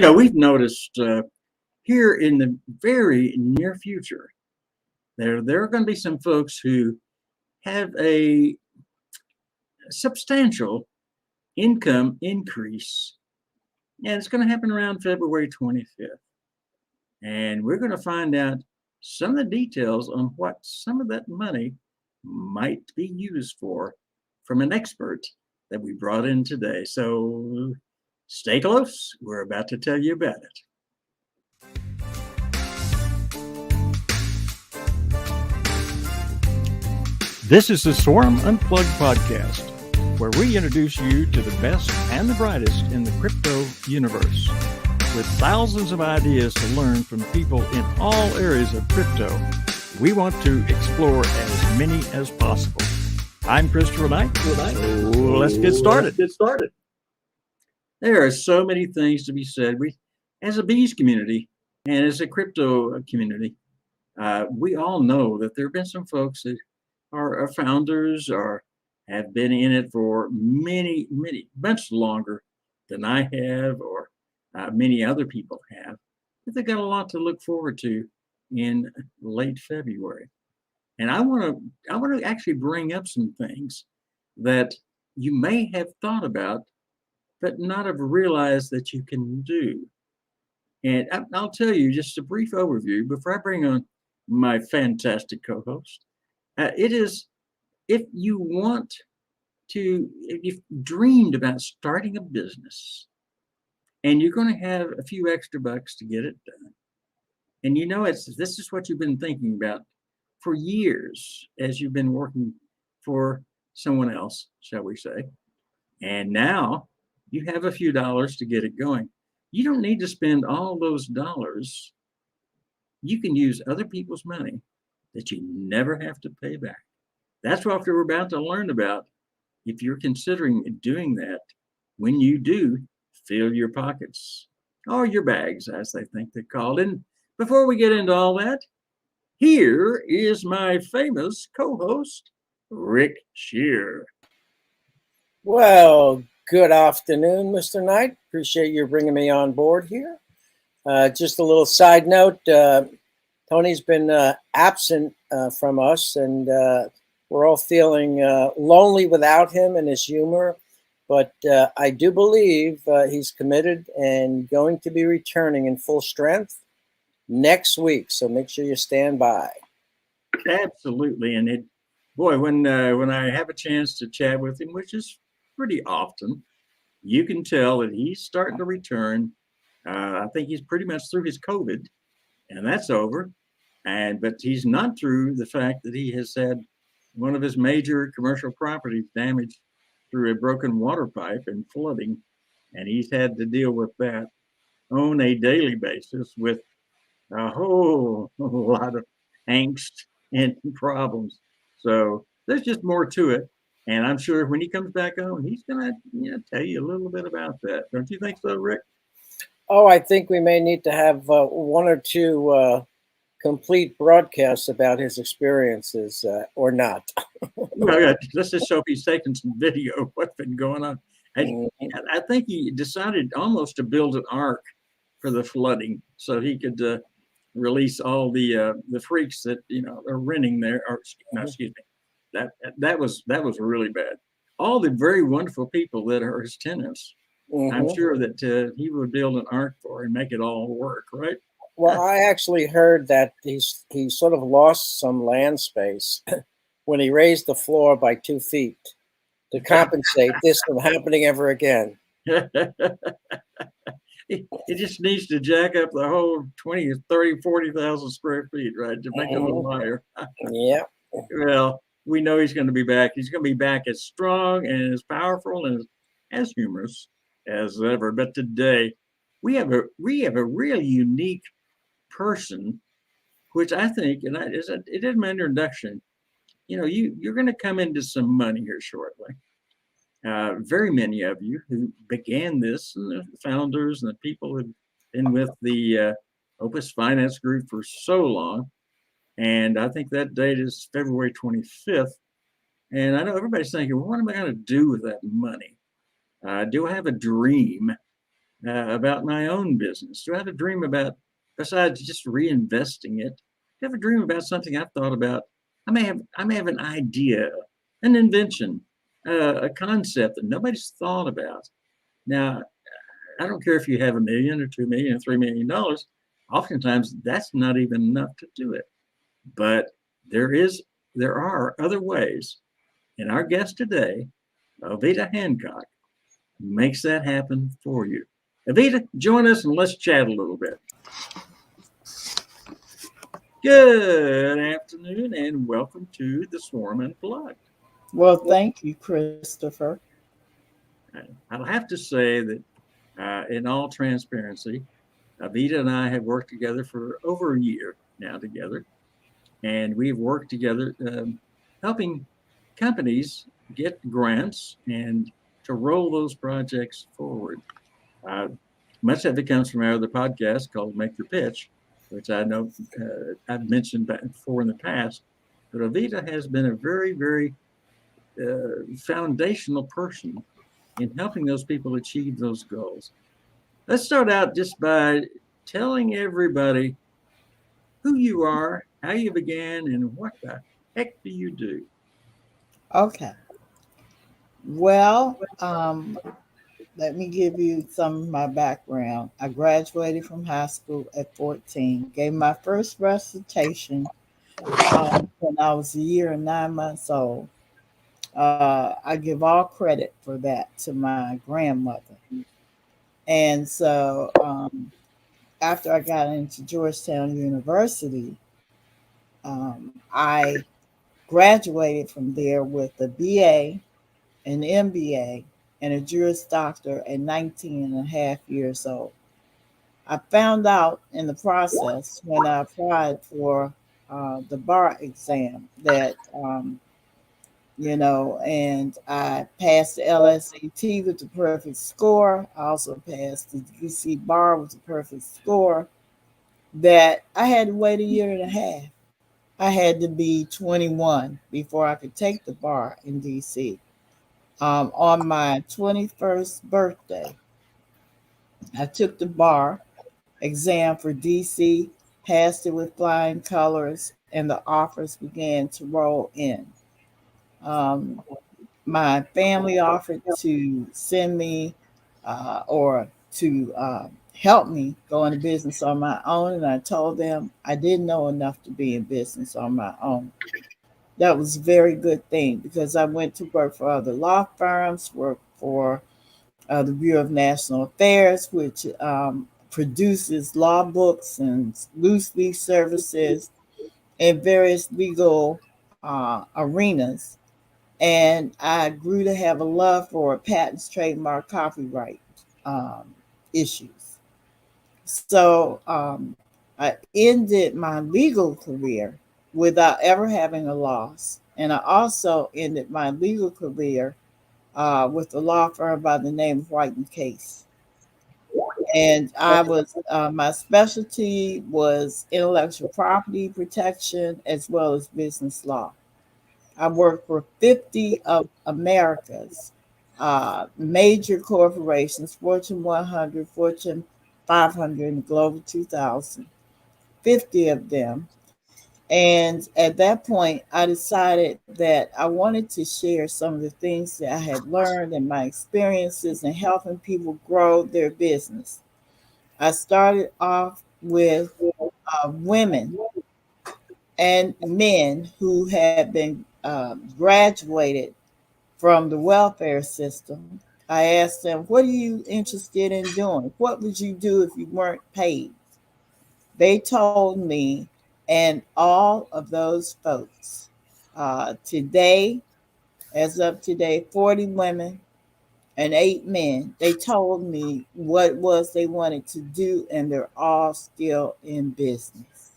We've noticed here in the very near future, there are going to be some folks who have a substantial income increase, and it's going to happen around February 25th. And we're going to find out some of the details on what some of that money might be used for from an expert that we brought in today. So stay close. We're about to tell you about it. This is the Swarm Unplugged podcast, where we introduce you to the best and the brightest in the crypto universe. With thousands of ideas to learn from people in all areas of crypto, we want to explore as many as possible. I'm Christopher Knight, so let's get started. There are so many things to be said. We, as a bees community and as a crypto community, we all know that there have been some folks that are founders or have been in it for much longer than I have or many other people have. But they've got a lot to look forward to in late February. And I want to actually bring up some things that you may have thought about, but not have realized that you can do. And I'll tell you just a brief overview before I bring on my fantastic co-host. It is, if you've dreamed about starting a business and you're going to have a few extra bucks to get it done, and this is what you've been thinking about for years as you've been working for someone else, shall we say, and now you have a few dollars to get it going. You don't need to spend all those dollars. You can use other people's money that you never have to pay back. That's what we're about to learn about if you're considering doing that. When you do, fill your pockets, or your bags, as they think they're called. And before we get into all that, here is my famous co-host, Rick Scherer. Well, good afternoon, Mr. Knight. Appreciate you bringing me on board here. Just a little side note, Tony's been absent from us, and we're all feeling lonely without him and his humor. But I do believe he's committed and going to be returning in full strength next week. So make sure you stand by. Absolutely. And when I have a chance to chat with him, which is pretty often, you can tell that he's starting to return. I think he's pretty much through his COVID, and that's over. But he's not through the fact that he has had one of his major commercial properties damaged through a broken water pipe and flooding, and he's had to deal with that on a daily basis with a whole lot of angst and problems. So there's just more to it, and I'm sure when he comes back on, he's gonna tell you a little bit about that. Don't you think so, Rick? Oh, I think we may need to have one or two complete broadcasts about his experiences, or not. Well, let's just hope he's taking some video of what's been going on. I think he decided almost to build an ark for the flooding so he could release all the freaks that are renting there. Or no, excuse me, that was really bad. All the very wonderful people that are his tenants. I'm sure that he would build an ark for and make it all work, right? Well, I actually heard that he sort of lost some land space when he raised the floor by 2 feet to compensate this from happening ever again. It just needs to jack up the whole 20, 30, 40,000 square feet, right, to make it a little higher. Yeah. Well, we know he's going to be back. He's going to be back as strong and as powerful and as humorous as ever. But today, we have a really unique person, which I think, and it is my introduction. You're going to come into some money here shortly. Very many of you who began this, and the founders and the people who've been with the Opus Finance Group for so long, and I think that date is February 25th. And I know everybody's thinking, well, what am I going to do with that money? Do I have a dream? about my own business? Do I have a dream about, besides just reinvesting it? Do I have a dream about something I've thought about? I may have an idea, an invention, a concept that nobody's thought about. Now, I don't care if you have $1 million or 2 million or $3 million. Oftentimes, that's not even enough to do it. But there are other ways. And our guest today, Oveda Hancock, makes that happen for you. Oveda, join us and let's chat a little bit. Good afternoon and welcome to the Swarm Unplugged. Well, thank you, Christopher. I'll have to say that in all transparency, Oveda and I have worked together for over a year now together. And we've worked together helping companies get grants and to roll those projects forward. Much of it comes from our other podcast called Make Your Pitch, which I know I've mentioned before in the past. But Oveda has been a very, very foundational person in helping those people achieve those goals. Let's start out just by telling everybody who you are, how you began, and what the heck do you do? Okay. Well, let me give you some of my background. I graduated from high school at 14, gave my first recitation when I was a year and 9 months old. I give all credit for that to my grandmother. And so after I got into Georgetown University, I graduated from there with a BA, an MBA, and a Juris Doctor at 19 and a half years old. I found out in the process when I applied for the bar exam that, and I passed the LSAT with the perfect score. I also passed the DC bar with the perfect score, that I had to wait a year and a half. I had to be 21 before I could take the bar in DC. On my 21st birthday, I took the bar exam for DC, passed it with flying colors, and the offers began to roll in. My family offered to send me or to help me go into business on my own, and I told them I didn't know enough to be in business on my own. That was a very good thing because I went to work for other law firms, worked for the Bureau of National Affairs, which produces law books and loose leaf services in various legal arenas. And I grew to have a love for patents, trademark, copyright issues. So I ended my legal career without ever having a loss. And I also ended my legal career with a law firm by the name of White and Case. And I was my specialty was intellectual property protection as well as business law. I worked for 50 of America's major corporations, Fortune 100, Fortune 500, and Global 2000, 50 of them. And at that point, I decided that I wanted to share some of the things that I had learned and my experiences in helping people grow their business. I started off with women and men who had been graduated from the welfare system. I asked them, what are you interested in doing? What would you do if you weren't paid? They told me, and all of those folks, today, as of today, 40 women and 8 men, they told me what it was they wanted to do, and they're all still in business.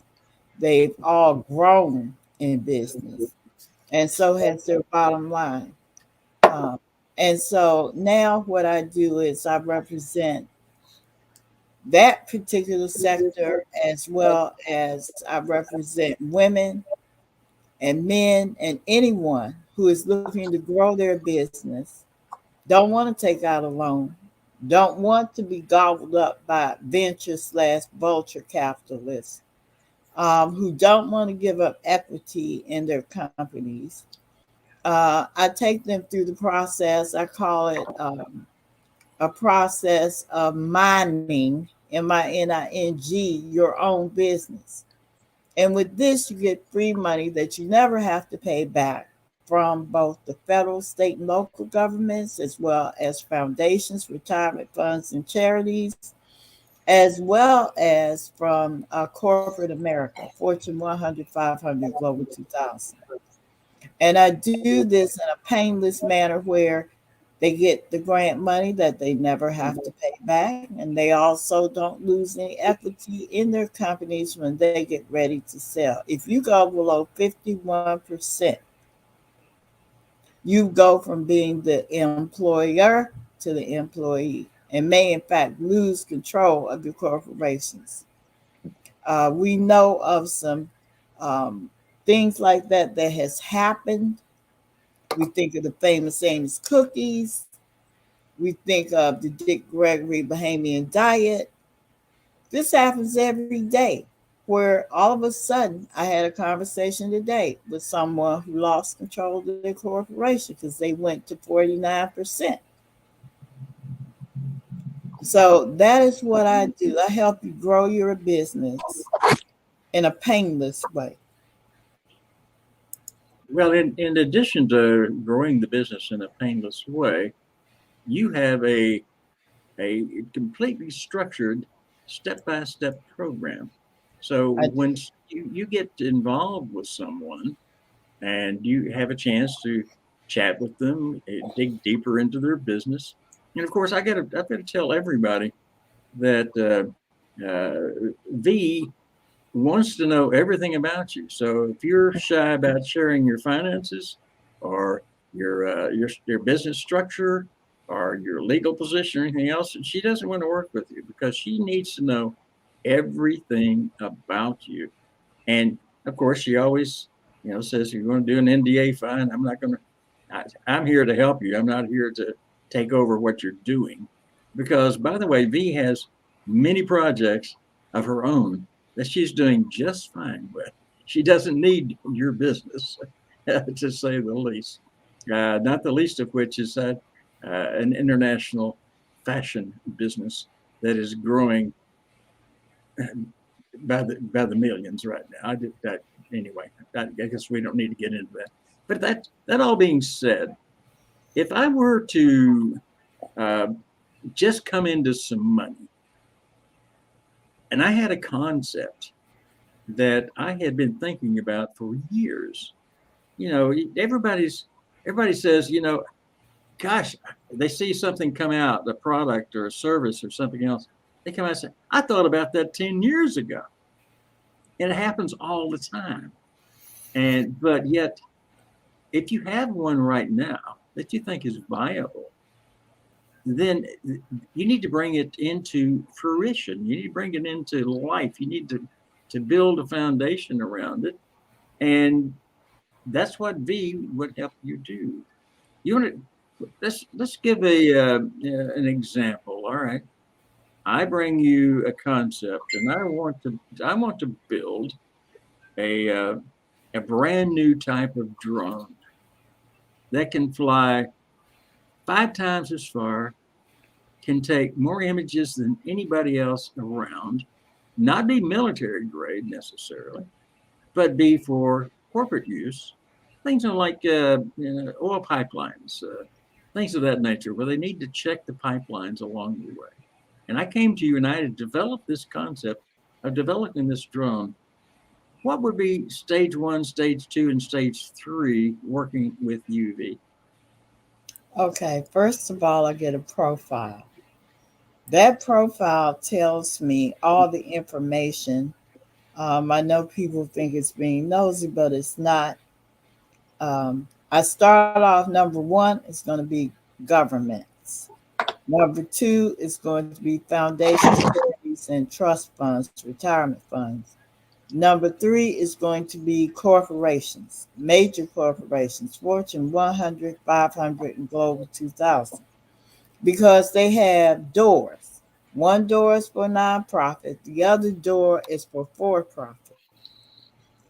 They've all grown in business, and so has their bottom line. And so now what I do is I represent that particular sector as well as I represent women and men and anyone who is looking to grow their business, don't want to take out a loan, don't want to be gobbled up by venture/vulture capitalists who don't want to give up equity in their companies. I take them through the process. I call it a process of mining, MINING, your own business. And with this, you get free money that you never have to pay back from both the federal, state, and local governments, as well as foundations, retirement funds, and charities, as well as from corporate America, Fortune 100, 500, Global 2000. And I do this in a painless manner where they get the grant money that they never have to pay back, and they also don't lose any equity in their companies when they get ready to sell. If you go below 51%, you go from being the employer to the employee and may, in fact, lose control of your corporations. We know of some things like that has happened. We think of the famous Amos cookies. We think of the Dick Gregory Bahamian diet. This happens every day, where all of a sudden I had a conversation today with someone who lost control of their corporation because they went to 49%. So that is what I do. I help you grow your business in a painless way. Well, in addition to growing the business in a painless way, you have a completely structured step-by-step program. So when you get involved with someone and you have a chance to chat with them, dig deeper into their business, and of course, I've got to tell everybody that V wants to know everything about you. So if you're shy about sharing your finances or your business structure or your legal position or anything else, she doesn't want to work with you because she needs to know everything about you. And of course, she always, says, "You're going to do an NDA, fine. I'm not going to. I'm here to help you. I'm not here to take over what you're doing." Because, by the way, V has many projects of her own that she's doing just fine with. She doesn't need your business, to say the least. Not the least of which is that an international fashion business that is growing by the millions right now. I did that anyway. I guess we don't need to get into that. But that all being said, if I were to just come into some money, and I had a concept that I had been thinking about for years. Everybody says, gosh, they see something come out, a product or a service or something else. They come out and say, I thought about that 10 years ago. And it happens all the time. But yet, if you have one right now that you think is viable, then you need to bring it into fruition. You need to bring it into life. You need to build a foundation around it. And that's what V would help you do. You want to, let's give an example. All right. I bring you a concept and I want to build a brand new type of drone that can fly 5 times as far, can take more images than anybody else around, not be military grade necessarily, but be for corporate use. Things like oil pipelines, things of that nature, where they need to check the pipelines along the way. And I came to you and I had developed this concept of developing this drone. What would be stage 1, stage 2, and stage 3 working with UV? Okay, first of all, I get a profile. That profile tells me all the information. I know people think it's being nosy, but it's not. I start off, number 1 is going to be governments. Number 2 is going to be foundations, charities, and trust funds, retirement funds. Number 3 is going to be corporations, major corporations, Fortune 100, 500, and Global 2000. because they have doors. One door is for nonprofit, the other door is for profit.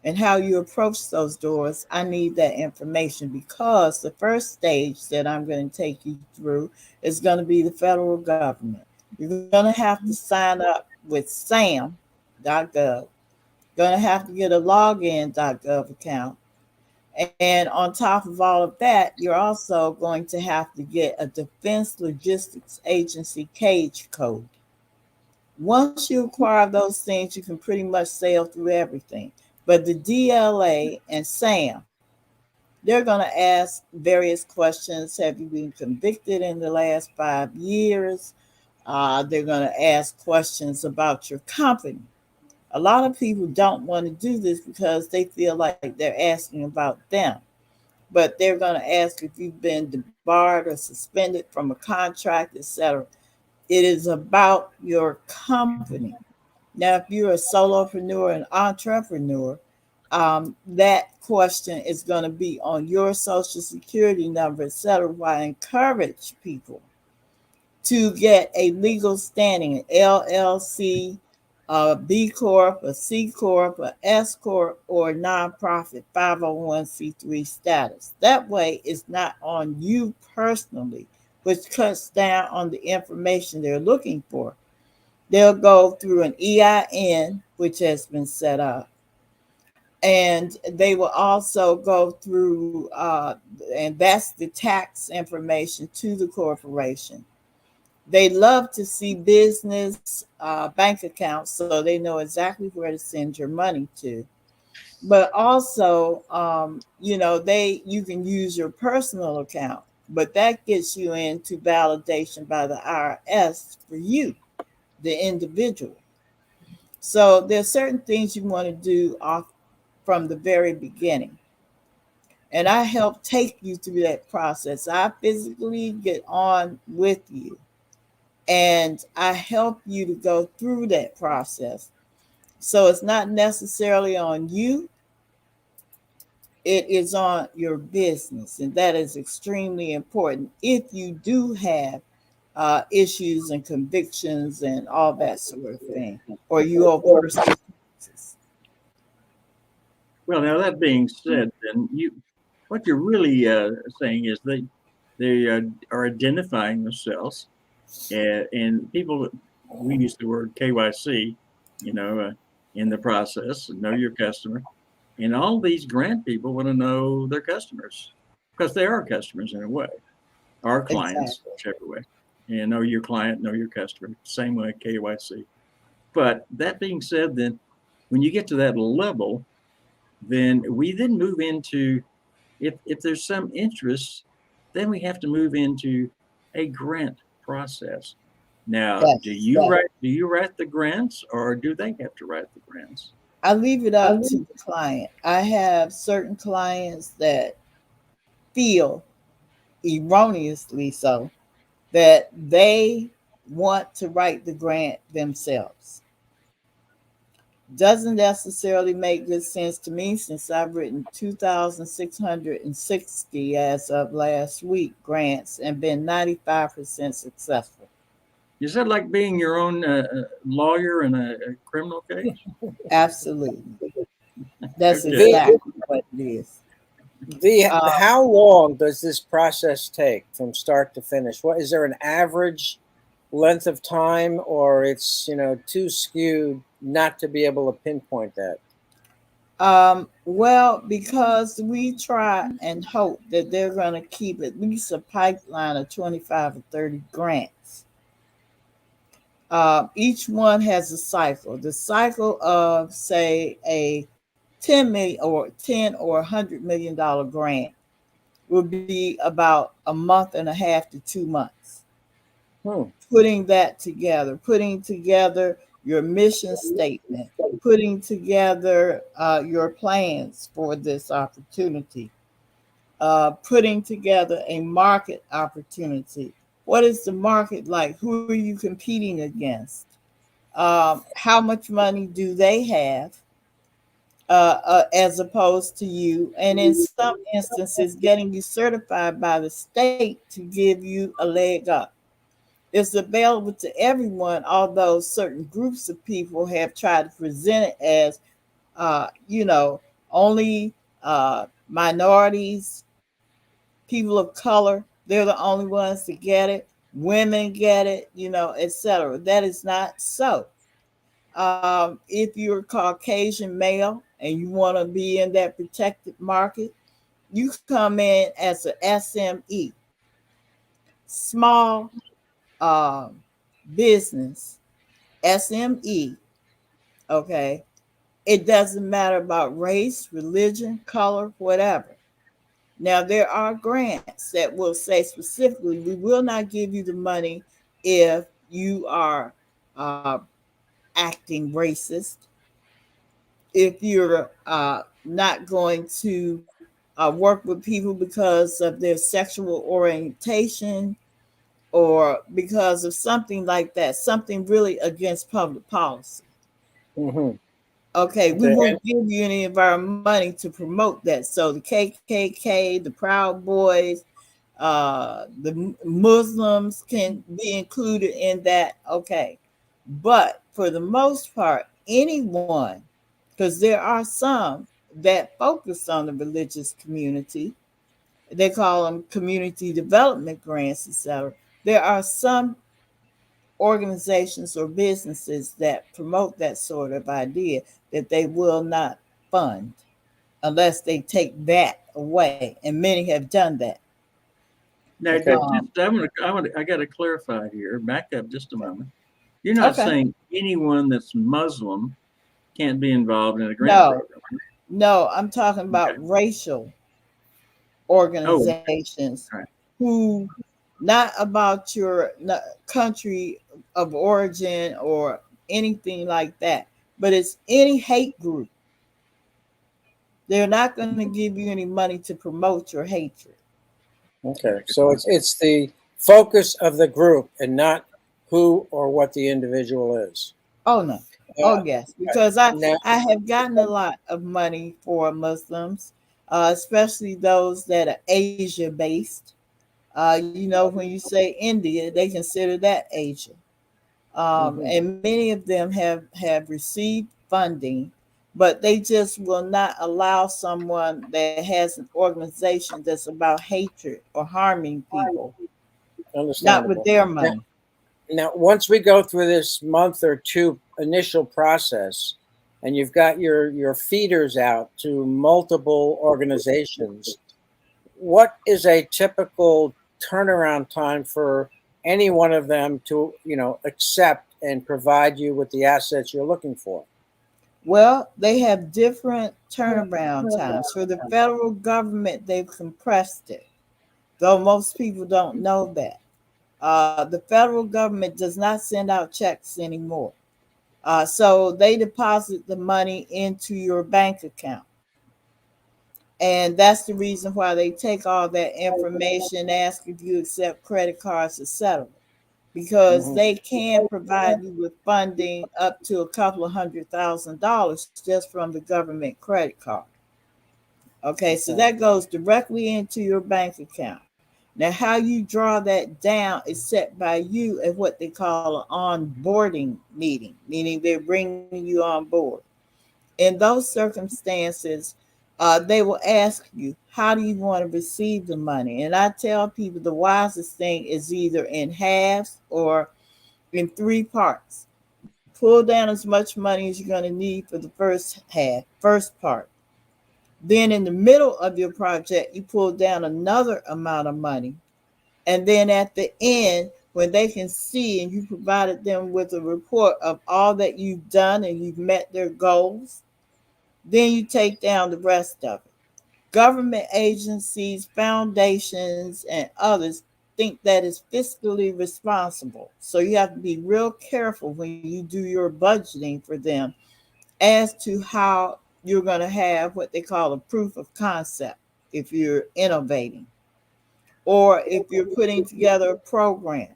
And how you approach those doors, I need that information because the first stage that I'm going to take you through is going to be the federal government. You're going to have to sign up with sam.gov. Going to have to get a login.gov account. And on top of all of that, you're also going to have to get a Defense Logistics Agency cage code. Once you acquire those things, you can pretty much sail through everything. But the DLA and SAM, they're going to ask various questions. Have you been convicted in the last 5 years? They're going to ask questions about your company. A lot of people don't want to do this because they feel like they're asking about them. But they're going to ask if you've been debarred or suspended from a contract, etc. It is about your company. Now, if you're a solopreneur and entrepreneur, that question is going to be on your social security number, etc. I encourage people to get a legal standing, an LLC, a B Corp, a C Corp, a S Corp, or a nonprofit 501c3 status. That way, it's not on you personally, which cuts down on the information they're looking for. They'll go through an EIN, which has been set up. And they will also go through, and that's the tax information to the corporation. They love to see business bank accounts so they know exactly where to send your money to. But also, you can use your personal account, but that gets you into validation by the IRS for you, the individual. So there's certain things you want to do off from the very beginning. And I help take you through that process. I physically get on with you and I help you to go through that process. So it's not necessarily on you, it is on your business. And that is extremely important if you do have issues and convictions and all that sort of thing, or you owe personal taxes. Well, now that being said, then what you're really saying is they are identifying themselves, and people, we use the word KYC, in the process, know your customer, and all these grant people want to know their customers because they are customers in a way, our clients, Exactly. whichever way, and know your client, know your customer, same way KYC. But that being said, then when you get to that level, then we then move into, if there's some interest, then we have to move into a grant process. Now, do Yes. you write the grants, or do they have to write the grants? I leave it up to the client. I have certain clients that feel erroneously so that they want to write the grant themselves. Doesn't necessarily make good sense to me since I've written 2,660 as of last week grants and been 95% successful. Is that like being your own lawyer in a criminal case? Absolutely. That's Okay. exactly what it is. How long does this process take from start to finish? What is there an average length of time, or it's too skewed not to be able to pinpoint that? Well, because we try and hope that they're going to keep at least a pipeline of 25 or 30 grants. Each one has a cycle. The cycle of, say, a 10 million or 10 or $100 million grant will be about a month and a half to 2 months. Putting that together, putting together your mission statement, putting together your plans for this opportunity, putting together a market opportunity. What is the market like? Who are you competing against? How much money do they have as opposed to you? And in some instances, getting you certified by the state to give you a leg up. It's available to everyone, although certain groups of people have tried to present it as, you know, only minorities, people of color, they're the only ones to get it. Women get it, you know, etc. That is not so. If you're Caucasian male and you want to be in that protected market, you come in as a SME, small business, SME, okay? It doesn't matter about race, religion, color, whatever. Now, there are grants that will say specifically, we will not give you the money if you are acting racist, if you're not going to work with people because of their sexual orientation or because of something like that, something really against public policy. Mm-hmm. Okay, we Okay. won't give you any of our money to promote that. So the KKK, the Proud Boys, the Muslims can be included in that. Okay, but for the most part, anyone, because there are some that focus on the religious community, they call them community development grants, etc. There are some organizations or businesses that promote that sort of idea that they will not fund unless they take that away, and many have done that. Now, Okay. I got to clarify here. Back up just a moment. You're not Okay. saying anyone that's Muslim can't be involved in a grant No, program. no, I'm talking Okay. about racial Oh, organizations right. who, not about your country of origin or anything like that, but it's any hate group. They're not going to give you any money to promote your hatred. Okay. So it's the focus of the group and not who or what the individual is. Oh no. Uh, Oh yes, because I now, I have gotten a lot of money for Muslims, especially those that are Asia based. You know, when you say India, they consider that Asia. mhm. And many of them have received funding, but they just will not allow someone that has an organization that's about hatred or harming people, not with Understandable. their Now, money. now, once we go through this month or two initial process, and you've got your feeders out to multiple organizations, what is a typical turnaround time for any one of them to, accept and provide you with the assets you're looking for? Well, they have different turnaround times. For the federal government, they've compressed it, though most people don't know that. The federal government does not send out checks anymore. So they deposit the money into your bank account. And that's the reason why they take all that information, ask if you accept credit cards, etc. Because Hmm. they can provide you with funding up to a couple of $100,000 just from the government credit card. Okay, so Okay. that goes directly into your bank account. Now, how you draw that down is set by you at what they call an onboarding meeting, meaning they're bringing you on board. In those circumstances, they will ask you, how do you want to receive the money? And I tell people the wisest thing is either in halves or in three parts. Pull down as much money as you're going to need for the first half, first part. Then in the middle of your project, you pull down another amount of money. And then at the end, when they can see and you provided them with a report of all that you've done and you've met their goals, then you take down the rest of it. Government agencies, foundations, and others think that is fiscally responsible. So you have to be real careful when you do your budgeting for them as to how you're going to have what they call a proof of concept if you're innovating or if you're putting together a program.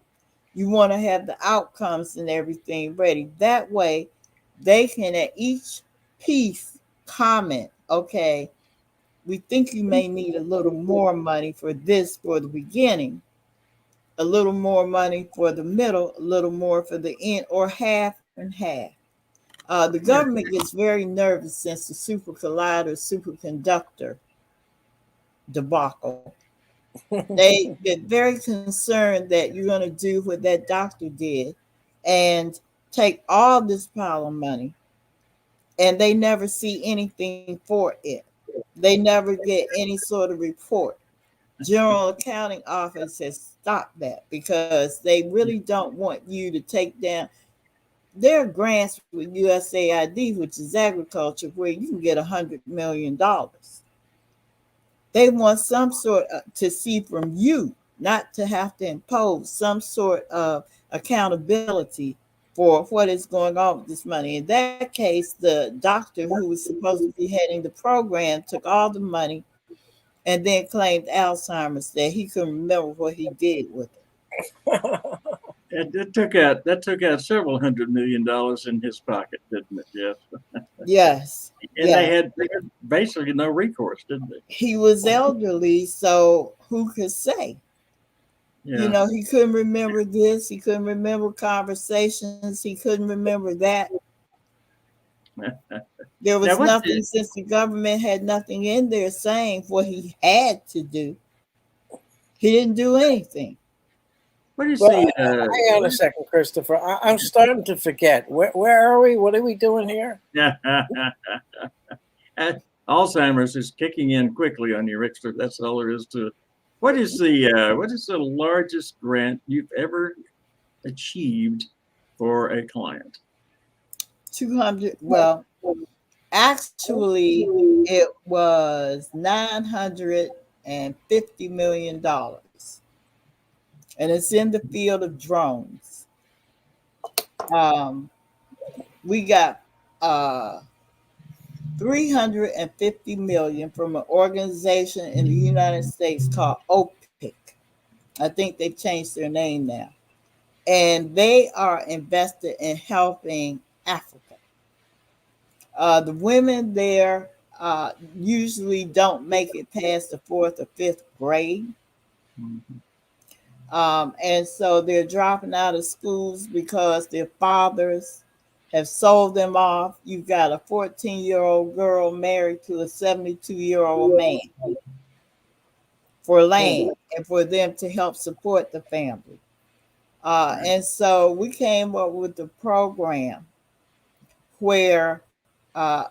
You want to have the outcomes and everything ready. That way, they can at each piece comment, okay, we think you may need a little more money for this for the beginning. a little more money for the middle, a little more for the end, or half and half. The government gets very nervous since the super collider, superconductor debacle. They get very concerned that you're going to do what that doctor did and take all this pile of money, and they never see anything for it. They never get any sort of report. General Accounting Office has stopped that because they really don't want you to take down. There are grants with USAID, which is agriculture, where you can get $100 million. They want some sort to see from you, not to have to impose some sort of accountability for what is going on with this money. In that case, the doctor who was supposed to be heading the program took all the money and then claimed Alzheimer's, that he couldn't remember what he did with it. That took out several $100 million in his pocket, didn't it, Jeff? Yes. And yes. they had basically no recourse, didn't they? He was elderly, so who could say? Yeah. He couldn't remember this. He couldn't remember conversations. He couldn't remember that. There was nothing, since the government had nothing in there saying what he had to do. He didn't do anything. What do you say? Hang on a second, Christopher. I'm starting to forget. Where are we? What are we doing here? Alzheimer's is kicking in quickly on you, Rickster. That's all there is to it. What is the largest grant you've ever achieved for a client? 200. Well, actually, it was $950 million, and it's in the field of drones. We got $350 million from an organization in the United States called OPIC. I think they've changed their name now, and they are invested in helping Africa. The women there usually don't make it past the 4th or 5th grade. And so they're dropping out of schools because their fathers have sold them off. You've got a 14-year-old girl married to a 72-year-old man for land and for them to help support the family. And so we came up with the program where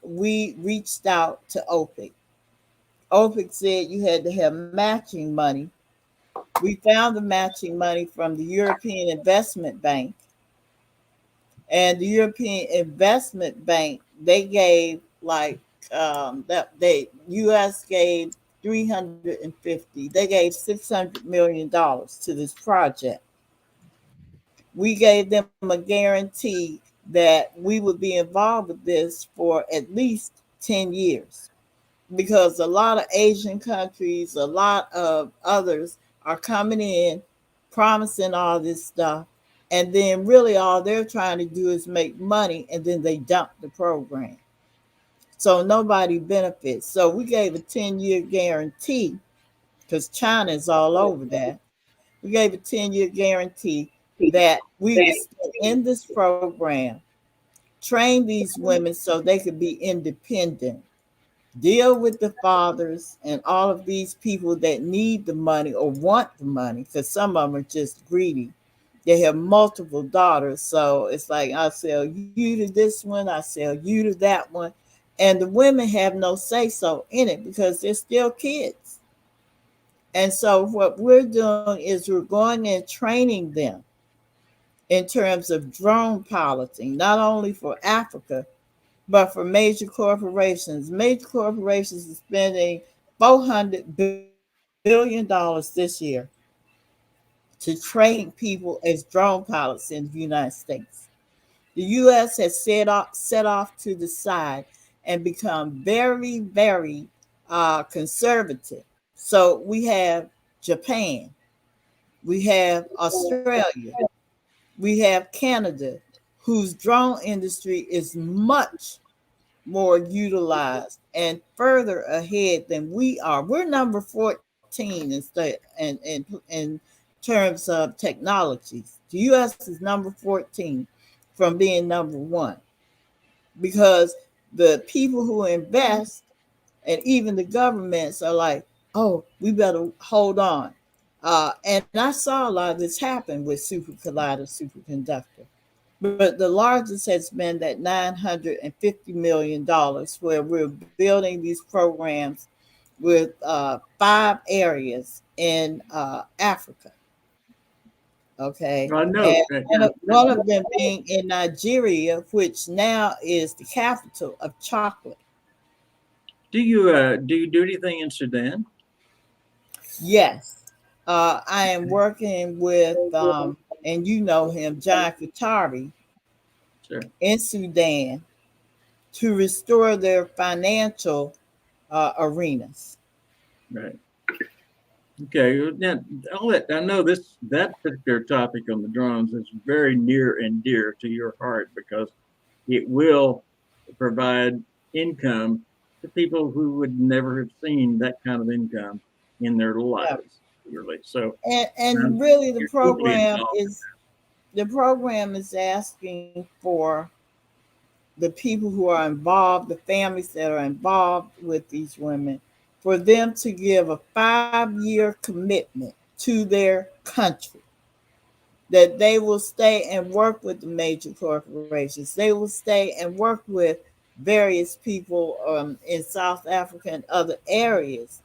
we reached out to OPIC. OPIC said you had to have matching money. We found the matching money from the European Investment Bank. And the European Investment Bank, they gave US gave 350. They gave $600 million to this project. We gave them a guarantee that we would be involved with this for at least 10 years, because a lot of Asian countries, a lot of others are coming in promising all this stuff, and then really all they're trying to do is make money, and then they dump the program. So nobody benefits. So we gave a 10-year guarantee, because China is all over that. We gave a 10-year guarantee that we would stay in this program, train these women so they could be independent, deal with the fathers and all of these people that need the money or want the money, because some of them are just greedy. They have multiple daughters. So it's like, I'll sell you to this one, I sell you to that one. And the women have no say-so in it because they're still kids. And so what we're doing is we're going and training them in terms of drone piloting, not only for Africa, but for major corporations. Major corporations are spending $400 billion this year to train people as drone pilots in the United States. The U.S. has set off to the side and become very, very conservative. So we have Japan, we have Australia, we have Canada, whose drone industry is much more utilized and further ahead than we are. We're number 14 in terms of technologies. The U.S. is number 14 from being number one because the people who invest and even the governments are like, oh, we better hold on. And I saw a lot of this happen with super collider, superconductor. But the largest has been that $950 million, where we're building these programs with 5 areas in Africa. Okay. I know. And one of them being in Nigeria, which now is the capital of chocolate. Do you do anything in Sudan? Yes. I am working with, and you know him, John Qatari, Sure. in Sudan to restore their financial arenas. Right. Okay. Now, I know that particular topic on the drones is very near and dear to your heart because it will provide income to people who would never have seen that kind of income in their lives. Really. So, And really, you're totally involved. the program is asking for the people who are involved, the families that are involved with these women, for them to give a 5-year commitment to their country, that they will stay and work with the major corporations. They will stay and work with various people in South Africa and other areas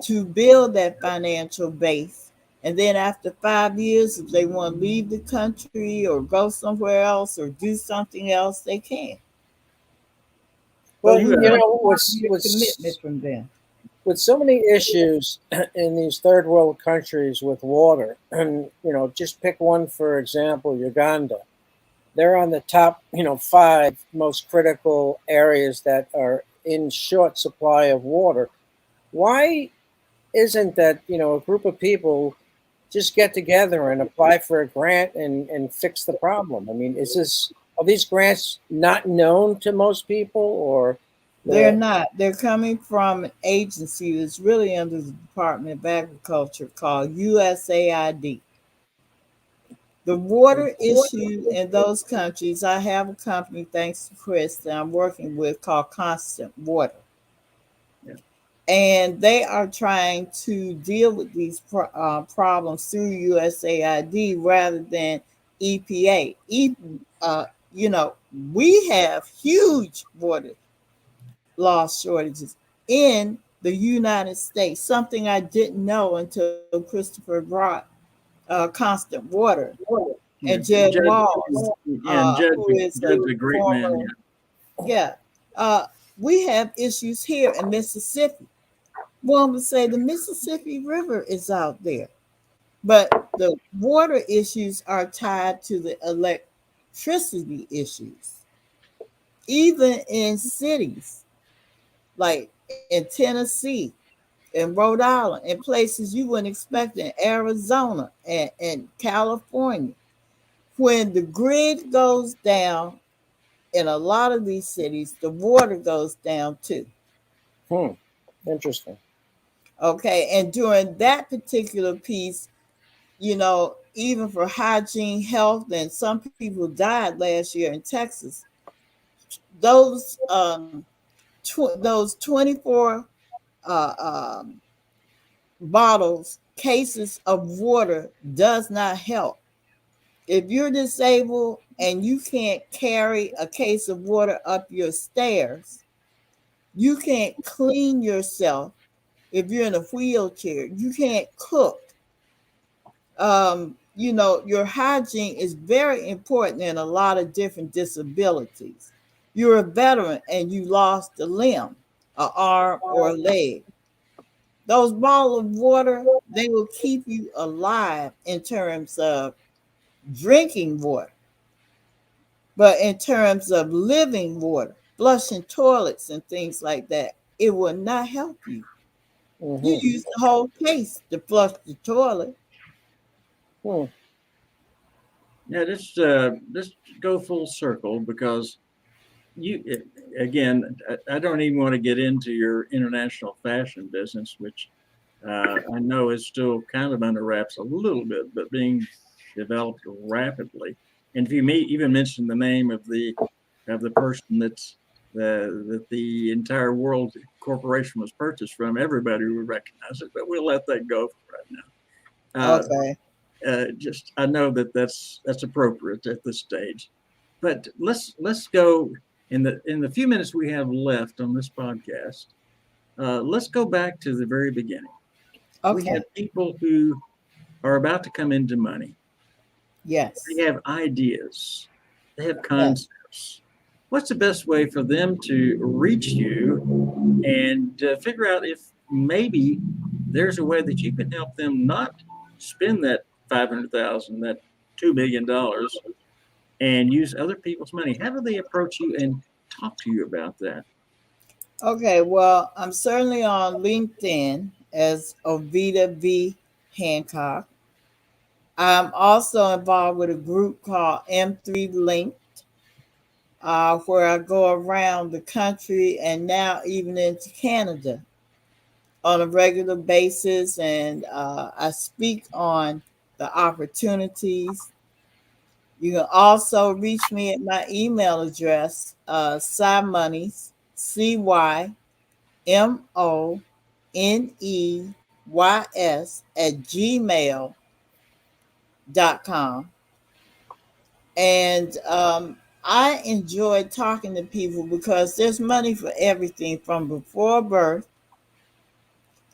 to build that financial base. And then after 5 years, if they want to leave the country or go somewhere else or do something else, they can. Well, You, you know, Commitment from them. with so many issues in these third world countries with water, and just pick one for example, Uganda. They're on the top, 5 most critical areas that are in short supply of water. Why isn't that, a group of people just get together and apply for a grant and fix the problem? I mean, are these grants not known to most people, or They're not. They're coming from an agency that's really under the Department of Agriculture called USAID. The water issue in those countries, I have a company, thanks to Chris, that I'm working with called Constant Water. Yeah. And they are trying to deal with these problems through USAID rather than EPA. We have huge water loss shortages in the United States, something I didn't know until Christopher brought Constant Water and Jed Walls, and who is Jed's a great man. former, yeah. We have issues here in Mississippi. One would say the Mississippi River is out there, but the water issues are tied to the electricity issues. Even in cities like in Tennessee, in Rhode Island, in places you wouldn't expect, in Arizona and California, when the grid goes down in a lot of these cities, the water goes down too. Interesting. Okay. And during that particular piece, even for hygiene, health, and some people died last year in Texas, those those 24 cases of water does not help. If you're disabled and you can't carry a case of water up your stairs, you can't clean yourself. If you're in a wheelchair, you can't cook. Your hygiene is very important in a lot of different disabilities. You're a veteran and you lost a limb, an arm, or a leg. Those bottles of water, they will keep you alive in terms of drinking water. But in terms of living water, flushing toilets and things like that, it will not help you. You use the whole case to flush the toilet. Yeah, let's go full circle because again, I don't even want to get into your international fashion business, which I know is still kind of under wraps a little bit, but being developed rapidly. And if you may even mention the name of the person that the entire world corporation was purchased from, everybody would recognize it. But we'll let that go for right now. Okay. Just I know that's appropriate at this stage. But let's go in the few minutes we have left on this podcast. Let's go back to the very beginning. We Okay. have people who are about to come into money. Yes. They have ideas. They have Yes. concepts. What's the best way for them to reach you and figure out if maybe there's a way that you can help them not spend that 500,000, that $2 million, and use other people's money? How do they approach you and talk to you about that? Okay. Well, I'm certainly on LinkedIn as Oveda V. Hancock. I'm also involved with a group called M3 Link, where I go around the country and now even into Canada on a regular basis. And I speak on the opportunities. You can also reach me at my email address, Cymoneys, CYMONEYS @gmail.com. And I enjoy talking to people because there's money for everything from before birth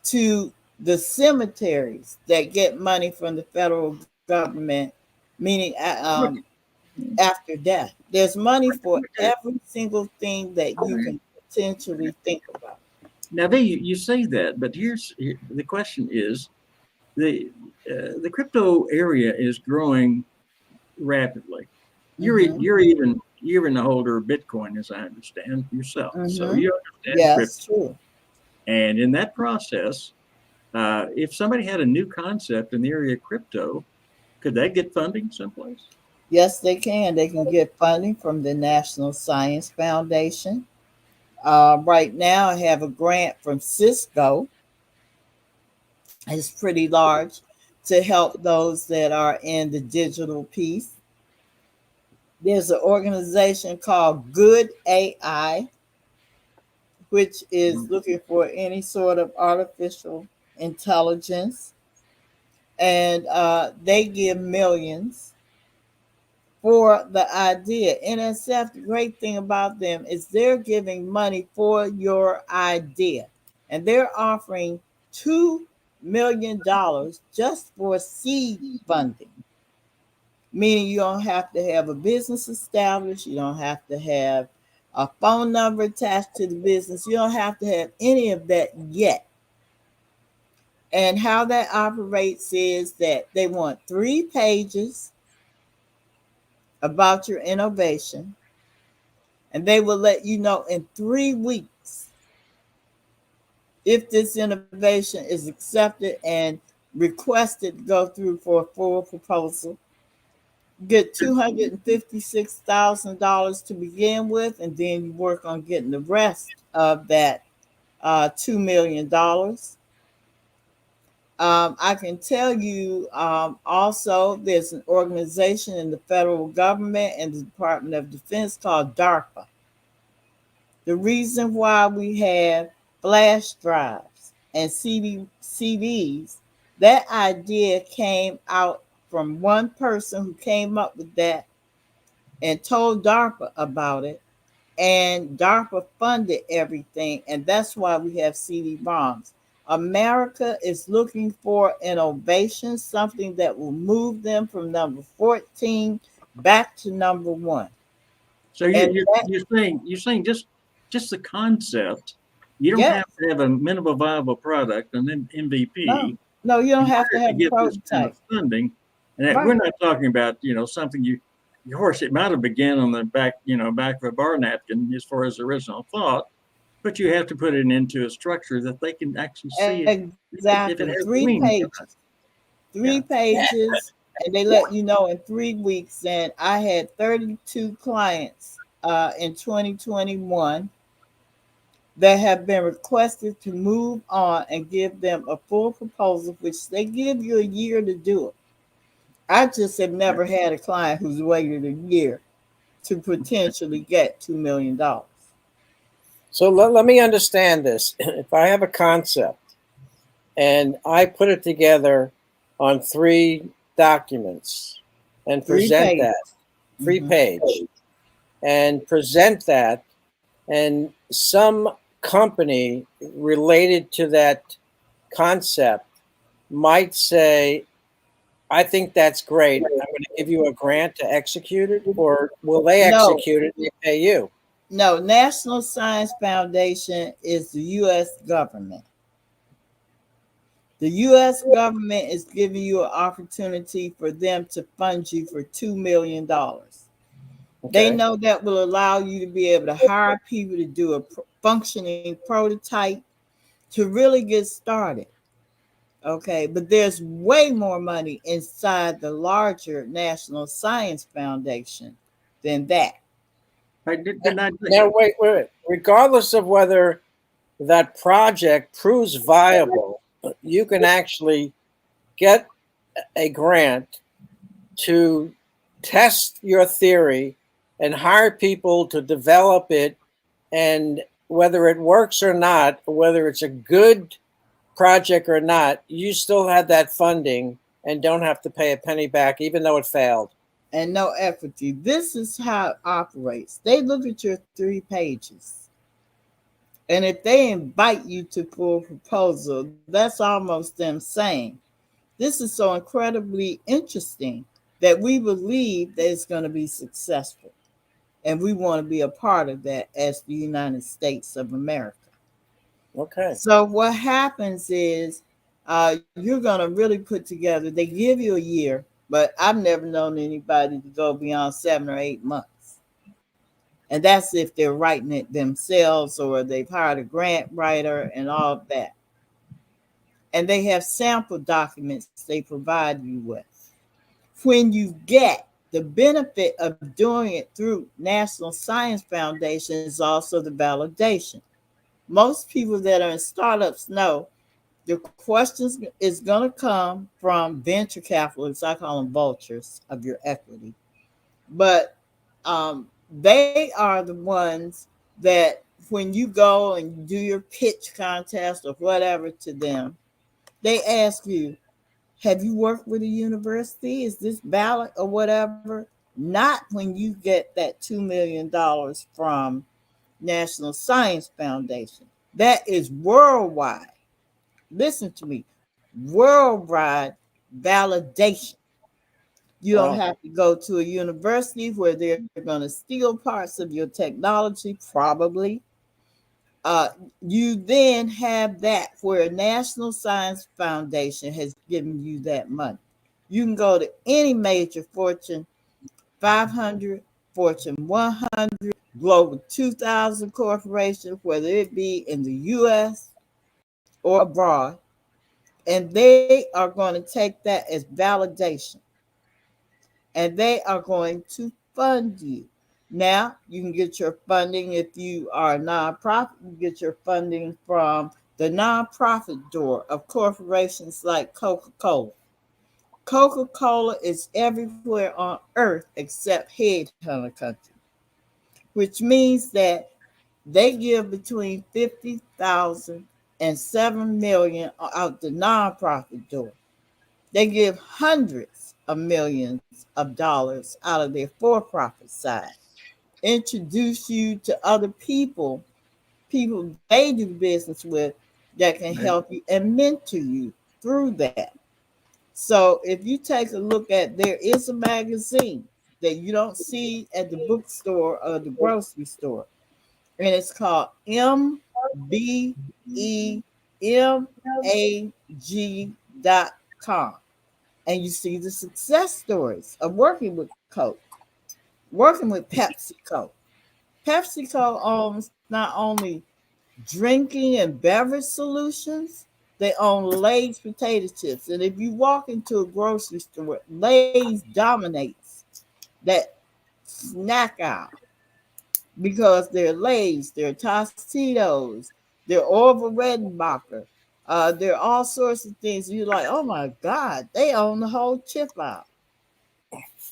to the cemeteries that get money from the federal government, meaning after death. There's money for every single thing that you can potentially think about. Now, you say that, but the question is the crypto area is growing rapidly. Mm-hmm. You're even a holder of Bitcoin, as I understand yourself. So Mm-hmm. you understand Yes, crypto, true. and in that process, if somebody had a new concept in the area of crypto, could they get funding someplace? Yes, they can. They can get funding from the National Science Foundation. Right now, I have a grant from Cisco. It's pretty large to help those that are in the digital piece. There's an organization called Good AI, which is looking for any sort of artificial intelligence, and they give millions for the idea. NSF, the great thing about them is they're giving money for your idea, and they're offering $2 million just for seed funding, meaning you don't have to have a business established, you don't have to have a phone number attached to the business, you don't have to have any of that yet. And how that operates is that they want 3 pages about your innovation, and they will let you know in 3 weeks if this innovation is accepted and requested to go through for a full proposal. Get $256,000 to begin with, and then you work on getting the rest of that $2 million. I can tell you also there's an organization in the federal government and the Department of Defense called DARPA. The reason why we have flash drives and CDs, that idea came out from one person who came up with that and told DARPA about it. And DARPA funded everything. And that's why we have CD-ROMs. America is looking for innovation, something that will move them from number 14 back to number 1. So And you're saying just the concept. You don't yes, have to have a minimal viable product, an no, MVP, no, you don't in have to order to have a get this kind of prototype. funding. And we're Right. not talking about something of course it might have began on the back back of a bar napkin as far as the original thought, but you have to put it into a structure that they can actually see it if it Exactly. has Three meaning to it. pages. Yeah. 3 pages, and they let you know in 3 weeks. And I had 32 clients in 2021 that have been requested to move on and give them a full proposal, which they give you a year to do it. I just have never had a client who's waited a year to potentially get $2 million. So let me understand this. If I have a concept and I put it together on 3 documents and 3 present pages. that, 3 Mhm. page, and present that, and some company related to that concept might say, I think that's great. I'm going to give you a grant to execute it, or will they No, execute it and they pay you? no. National Science Foundation is the U.S. government. The U.S. government is giving you an opportunity for them to fund you for $2 million. They Okay. know that will allow you to be able to hire people to do a functioning prototype to really get started. Okay, but there's way more money inside the larger National Science Foundation than that. I did not. Now, wait. Regardless of whether that project proves viable, you can actually get a grant to test your theory and hire people to develop it. And whether it works or not, whether it's a good project or not, you still have that funding and don't have to pay a penny back, even though it failed. And no equity. This is how it operates. They look at your 3 pages. And if they invite you to pull a proposal, that's almost them saying, this is so incredibly interesting that we believe that it's going to be successful. And we want to be a part of that as the United States of America. Okay. So what happens is you're going to really put together, they give you a year, but I've never known anybody to go beyond 7 or 8 months. And that's if they're writing it themselves or they've hired a grant writer and all of that. And they have sample documents they provide you with. When you get the benefit of doing it through National Science Foundation is also the validation. Most people that are in startups know the questions is going to come from venture capitalists. I call them vultures of your equity. But they are the ones that when you go and do your pitch contest or whatever to them, they ask you, have you worked with a university? Is this valid or whatever? Not when you get that $2 million from National Science Foundation. That is worldwide. Listen to me, worldwide validation. You don't Wow. have to go to a university where they're going to steal parts of your technology, probably. You then have that where a National Science Foundation has given you that money. You can go to any major Fortune 500, Fortune 100, Global 2000 corporation, whether it be in the US or abroad, and they are going to take that as validation and they are going to fund you. Now, you can get your funding if you are a nonprofit, you get your funding from the nonprofit door of corporations like Coca-Cola. Coca-Cola is everywhere on earth except headhunter country, which means that they give between 50,000 and 7 million out the nonprofit door. They give hundreds of millions of dollars out of their for-profit side. Introduce you to other people they do business with that can Right. help you and mentor you through that. So if you take a look at, there is a magazine that you don't see at the bookstore or the grocery store, and it's called mbemag.com. And you see the success stories of working with Coke, working with PepsiCo. PepsiCo owns not only drinking and beverage solutions, they own Lay's potato chips. And if you walk into a grocery store, Lay's dominates that snack aisle. because they're Lay's, they're Tostitos, they're Orville Redenbacher. There are all sorts of things. You're like, oh my God, they own the whole chip out.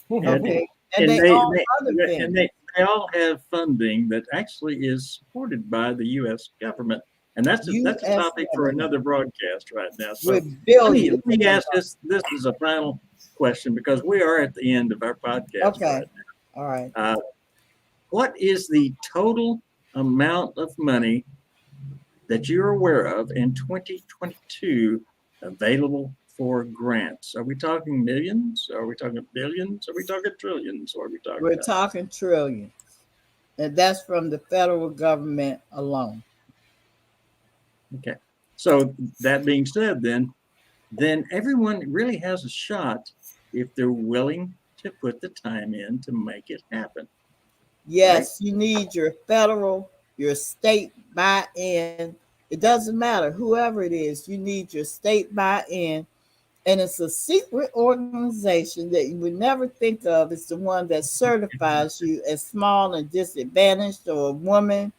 And, Okay. And and they they, own other they things. and they all have funding that actually is supported by the U.S. government, and that's a U.S. topic for government another broadcast right now. So with billions. let me ask this is a final question because we are at the end of our podcast Okay. right All right. now. What is the total amount of money that you're aware of in 2022 available for grants? Are we talking millions? Are we talking billions? Are we talking trillions? What are we talking We're about? talking trillions. And that's from the federal government alone. Okay. So that being said, then everyone really has a shot if they're willing to put the time in to make it happen. Right? Yes, you need your federal, your state buy-in. It doesn't matter, whoever it is, you need your state buy-in. And it's a secret organization that you would never think of. It's the one that certifies you as small and disadvantaged, or a woman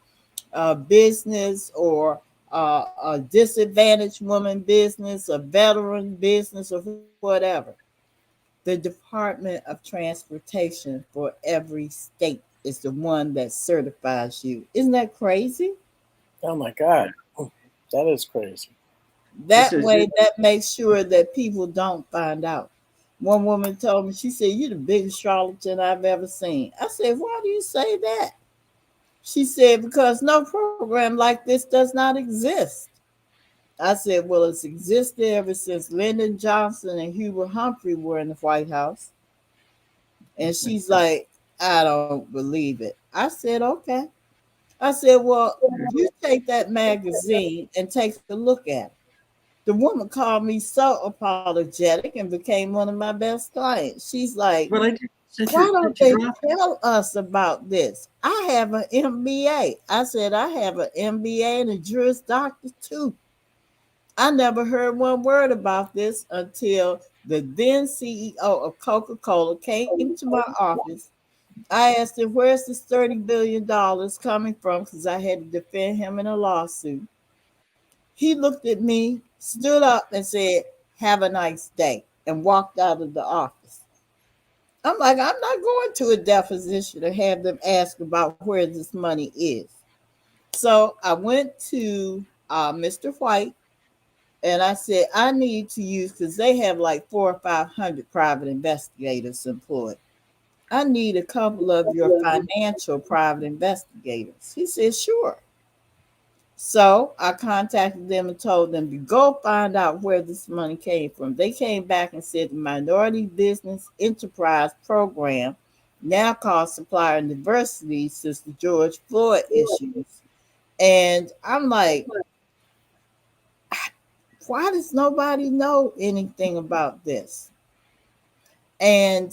business, or a disadvantaged woman business, a veteran business, or whatever. The Department of Transportation for every state is the one that certifies you. Isn't that crazy? Oh my God, that is crazy. This That is way, that makes sure that people don't find out. One woman told me, she said, "You're the biggest charlatan I've ever seen." I said, "Why do you say that?" She said, "Because no program like this does not exist." I said, "Well, it's existed ever since Lyndon Johnson and Hubert Humphrey were in the White House." And she's like, "I don't believe it." I said, "Okay." I said, "Well, you take that magazine and take a look at it." The woman called me so apologetic and became one of my best clients. She's like, well. "Why don't Since you they dropped tell us about this? I have an MBA." I said, "I have an MBA and a Juris Doctor too." I never heard one word about this until the then CEO of Coca-Cola came to my office. I asked him, "Where's this $30 billion coming from?" Because I had to defend him in a lawsuit. He looked at me, stood up, and said, "Have a nice day," and walked out of the office. I'm like, I'm not going to a deposition to have them ask about where this money is. So I went to Mr. White, and I said, "I need to use," because they have like 400 or 500 private investigators employed. "I need a couple of your financial private investigators." He said, "Sure." So I contacted them and told them to go find out where this money came from. They came back and said the Minority Business Enterprise Program, now called Supplier Diversity since the George Floyd issues. And I'm like, why does nobody know anything about this? And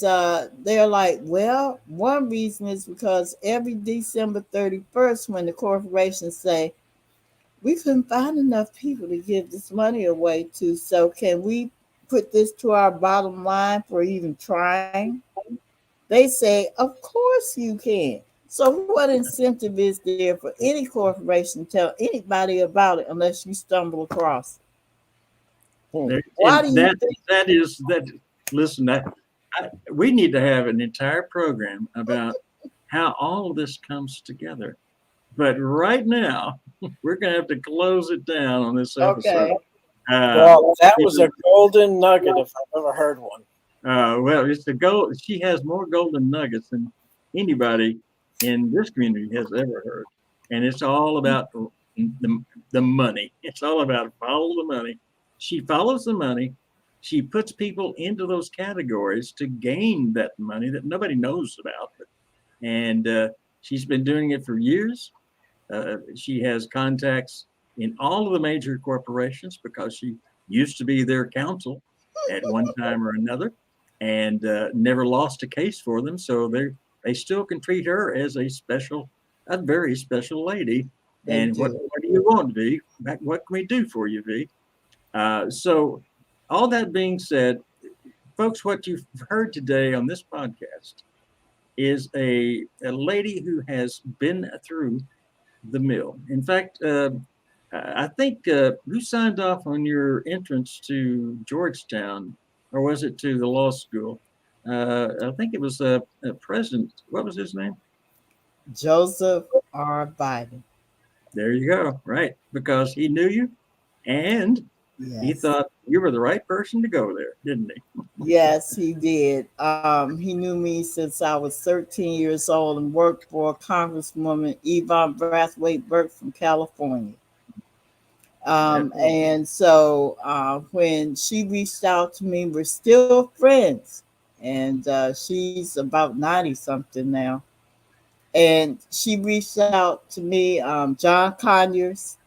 they're like, well, one reason is because every December 31st, when the corporations say, "We couldn't find enough people to give this money away to, so can we put this to our bottom line for even trying?" They say, "Of course you can." So what incentive is there for any corporation to tell anybody about it unless you stumble across it? there, Why and do you think? that is that. Listen, we need to have an entire program about how all of this comes together. But right now, we're going to have to close it down on this episode. Okay. Well, that was a golden nugget if I've ever heard one. Well, it's the gold. She has more golden nuggets than anybody in this community has ever heard, and it's all about the money. It's all about follow the money. She follows the money. She puts people into those categories to gain that money that nobody knows about, and she's been doing it for years. She has contacts in all of the major corporations because she used to be their counsel at one time or another, and never lost a case for them. So they still can treat her as a very special lady. They And what do. do you want, V? What can we do for you, V? So, all that being said, folks, what you've heard today on this podcast is a lady who has been through the mill. In fact, I think who signed off on your entrance to Georgetown, or was it to the law school? I think it was a president. What was his name? Joseph R. Biden. There you go. Right, because he knew you, and he Yes. thought you were the right person to go there, didn't he? Yes, he did. He knew me since I was 13 years old and worked for Congresswoman Yvonne Brathwaite Burke from California. And so when she reached out to me, we're still friends. And she's about 90 something now. And she reached out to me, John Conyers.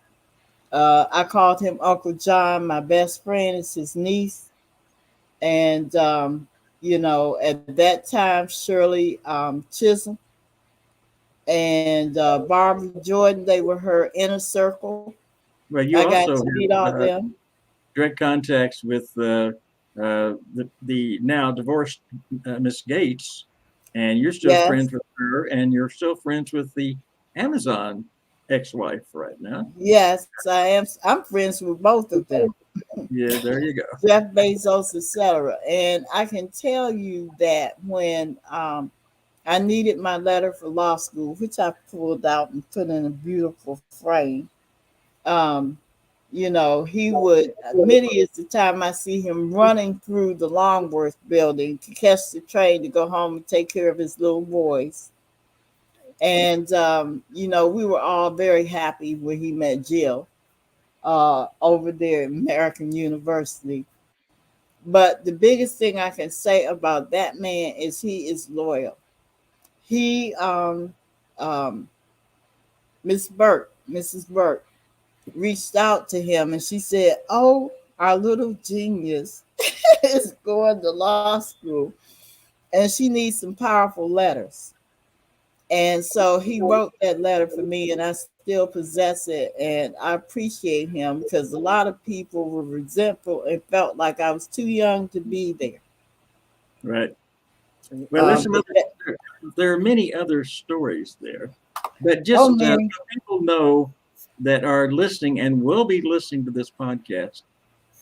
I called him Uncle John. My best friend is his niece. And, at that time, Shirley Chisholm and Barbara Jordan, they were her inner circle. Well, you I got also to meet all have them. direct contacts with the now divorced Miss Gates, and you're still Yes, friends with her, and you're still friends with the Amazon ex-wife right now. yes, I am. I'm friends with both of them, Yeah, there you go. Jeff Bezos, etc. And I can tell you that when I needed my letter for law school, which I pulled out and put in a beautiful frame. Um, he would, many is the time I see him running through the Longworth building to catch the train to go home and take care of his little boys. And, we were all very happy when he met Jill over there at American University. But the biggest thing I can say about that man is he is loyal. He, Mrs. Burke, reached out to him and she said, "Oh, our little genius is going to law school and she needs some powerful letters." And so he wrote that letter for me and I still possess it. And I appreciate him because a lot of people were resentful and felt like I was too young to be there. Right. Well, But there are many other stories there, but oh, just man. so people know that are listening and will be listening to this podcast,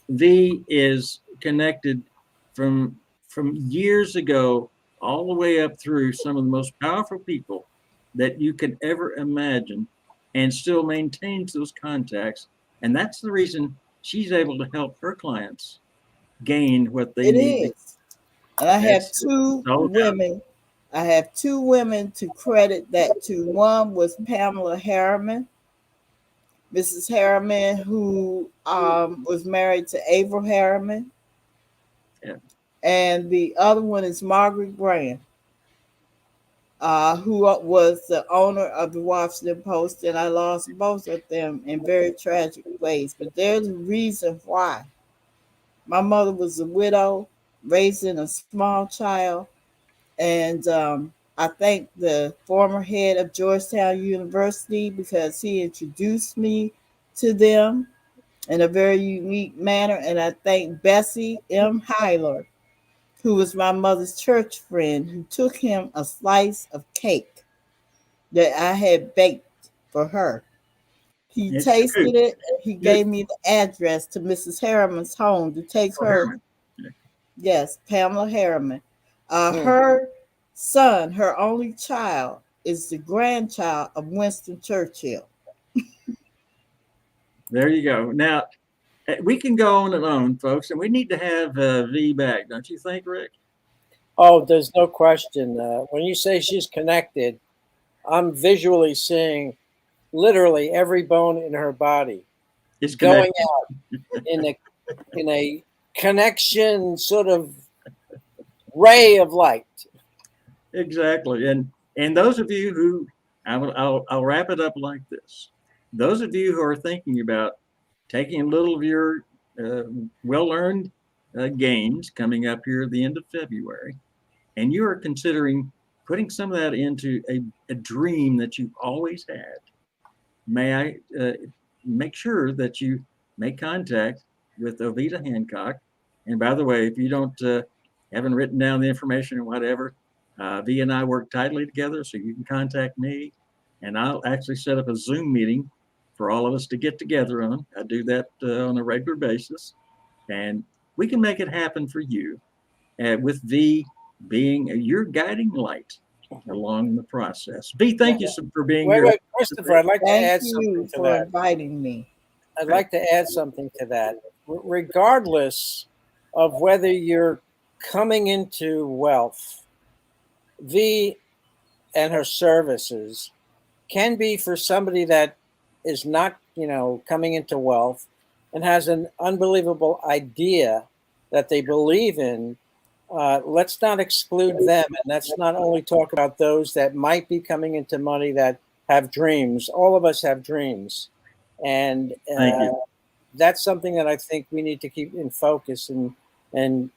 V is connected from years ago all the way up through some of the most powerful people that you could ever imagine, and still maintains those contacts. And that's the reason she's able to help her clients gain what they It need. is. And I have That's two all about. women. I have two women to credit that to. One was Pamela Harriman, Mrs. Harriman, who was married to Averill Harriman. Yeah. And the other one is Margaret Graham, who was the owner of the Washington Post. And I lost both of them in very tragic ways. But there's a reason why. My mother was a widow, raising a small child. And I thank the former head of Georgetown University because he introduced me to them in a very unique manner. And I thank Bessie M. Hyler, who was my mother's church friend, who took him a slice of cake that I had baked for her. He It's true. tasted it. He gave me the address to Mrs. Harriman's home to take Oh, her. Herman. Yes, Pamela Harriman. Mm. Her son, her only child, is the grandchild of Winston Churchill. There you go. Now, we can go on and on, folks, and we need to have V back, don't you think, Rick? Oh, there's no question. When you say she's connected, I'm visually seeing literally every bone in her body It's going connected. out in a connection sort of ray of light. Exactly. And those of you who, I'll wrap it up like this. Those of you who are thinking about taking a little of your well-earned gains coming up here at the end of February, and you are considering putting some of that into a dream that you've always had, may I make sure that you make contact with Oveda Hancock. And by the way, if you don't haven't written down the information or whatever, V and I work tightly together, so you can contact me, and I'll actually set up a Zoom meeting for all of us to get together on. I do that on a regular basis, and we can make it happen for you, with V being your guiding light along the process. V, thank you for being here. Wait, Christopher, I'd like to add Thank something you to for that. inviting me. I'd like to add something to that. Regardless of whether you're coming into wealth, V and her services can be for somebody that is not, coming into wealth and has an unbelievable idea that they believe in. Let's not exclude them. And let's not only talk about those that might be coming into money that have dreams. All of us have dreams. And that's something that I think we need to keep in focus. And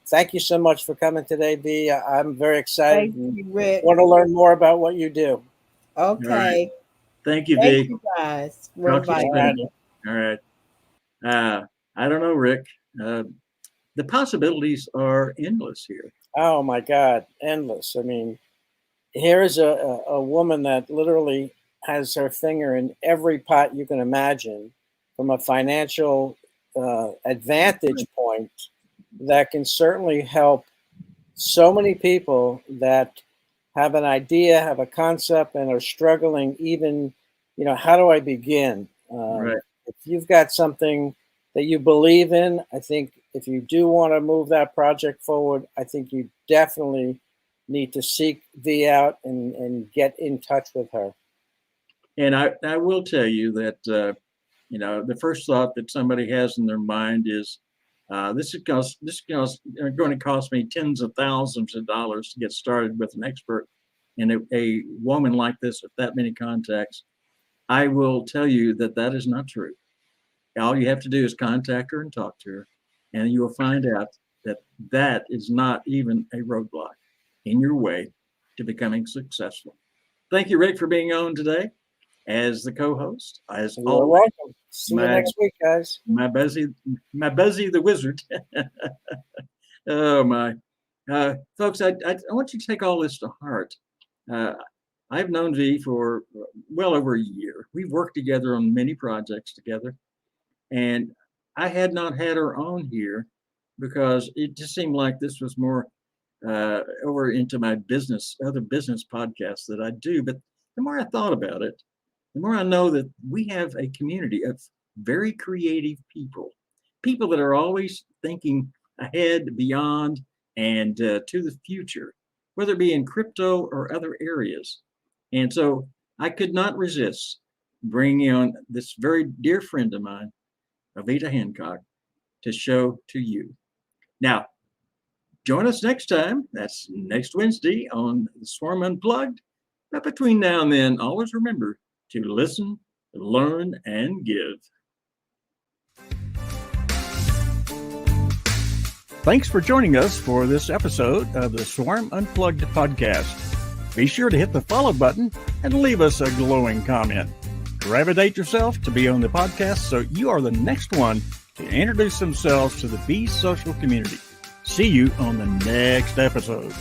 thank you so much for coming today, V. I'm very excited. Thank you, Rick. Want to learn more about what you do. Okay. Right. Thank you, V. Thank you guys for Talk to you inviting soon. me. All right. I don't know, Rick. The possibilities are endless here. Oh my God, endless. I mean, here is a woman that literally has her finger in every pot you can imagine from a financial advantage point that can certainly help so many people that have an idea, have a concept, and are struggling even, how do I begin? Right. If you've got something that you believe in, I think if you do want to move that project forward, I think you definitely need to seek V out and get in touch with her. And I will tell you that, the first thought that somebody has in their mind is, this is going to cost me tens of thousands of dollars to get started with an expert. And a woman like this with that many contacts, I will tell you that is not true. All you have to do is contact her and talk to her, and you will find out that is not even a roadblock in your way to becoming successful. Thank you, Rick, for being on today as the co-host. As you're always, welcome. See you next week, guys. My Buzzy the Wizard. Oh my, folks! I want you to take all this to heart. I've known V for well over a year. We've worked together on many projects together, and I had not had her on here because it just seemed like this was more over into my other business podcasts that I do. But the more I thought about it, the more I know that we have a community of very creative people that are always thinking ahead, beyond, and to the future, whether it be in crypto or other areas. And so I could not resist bringing on this very dear friend of mine, Oveda Hancock, to show to you. Now, join us next time. That's next Wednesday on the Swarm Unplugged. But between now and then, always remember to listen, learn, and give. Thanks for joining us for this episode of the Swarm Unplugged podcast. Be sure to hit the follow button and leave us a glowing comment. Gravitate yourself to be on the podcast so you are the next one to introduce themselves to the Be Social community. See you on the next episode.